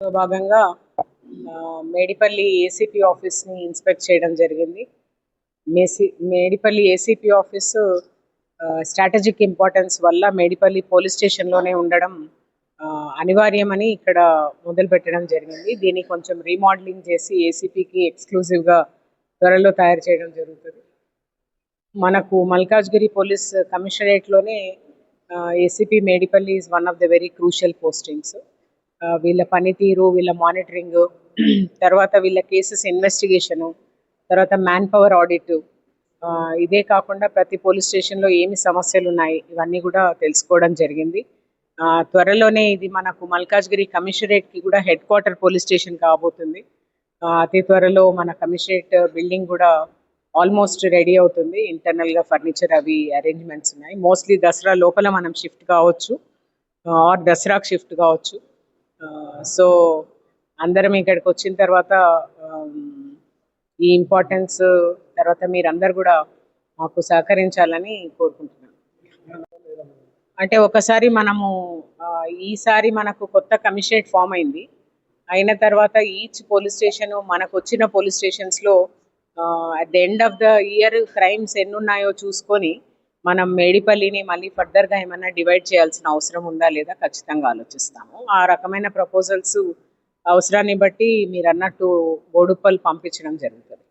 భాగంగా మేడిపల్లి ఏసీపీ ఆఫీస్ని ఇన్స్పెక్ట్ చేయడం జరిగింది. Medipally ACP office strategic importance వల్ల మేడిపల్లి పోలీస్ స్టేషన్లోనే ఉండడం అనివార్యమని ఇక్కడ మొదలు పెట్టడం జరిగింది. దీన్ని కొంచెం రీమోడలింగ్ చేసి ఏసీపీకి ఎక్స్క్లూజివ్గా త్వరలో తయారు చేయడం జరుగుతుంది. మనకు మల్కాజ్గిరి పోలీస్ కమిషనరేట్లోనే ACP Medipally is one of the very crucial postings. వీళ్ళ పనితీరు, వీళ్ళ మానిటరింగ్, తర్వాత వీళ్ళ కేసెస్ ఇన్వెస్టిగేషను, తర్వాత మ్యాన్ పవర్ ఆడిట్, ఇదే కాకుండా ప్రతి పోలీస్ స్టేషన్లో ఏమి సమస్యలు ఉన్నాయి ఇవన్నీ కూడా తెలుసుకోవడం జరిగింది. త్వరలోనే ఇది మనకు మల్కాజ్గిరి కమిషనరేట్కి కూడా హెడ్ క్వార్టర్ పోలీస్ స్టేషన్ కాబోతుంది. అతి త్వరలో మన కమిషనరేట్ బిల్డింగ్ కూడా ఆల్మోస్ట్ రెడీ అవుతుంది. ఇంటర్నల్గా ఫర్నిచర్ అవి అరేంజ్మెంట్స్ ఉన్నాయి. మోస్ట్లీ దసరా లోపల మనం షిఫ్ట్ కావచ్చు ఆర్ దసరాకు షిఫ్ట్ కావచ్చు. సో అందరం ఇక్కడికి వచ్చిన తర్వాత ఈ ఇంపార్టెన్స్ తర్వాత మీరందరూ కూడా మాకు సహకరించాలని కోరుకుంటున్నాను. అంటే ఒకసారి మనము ఈసారి మనకు కొత్త కమిషనరేట్ ఫామ్ అయింది. అయిన తర్వాత ఈచ్ పోలీస్ స్టేషన్ మనకు వచ్చిన పోలీస్ స్టేషన్స్లో at the end of the year crimes ఎన్ని ఉన్నాయో చూసుకొని మనం మేడిపల్లిని మళ్ళీ ఫర్దర్గా ఏమైనా డివైడ్ చేయాల్సిన అవసరం ఉందా లేదా ఖచ్చితంగా ఆలోచిస్తాము. ఆ రకమైన ప్రపోజల్స్ అవసరాన్ని బట్టి మీరు అన్నట్టు బోడుప్పల్ పంపించడం జరుగుతుంది.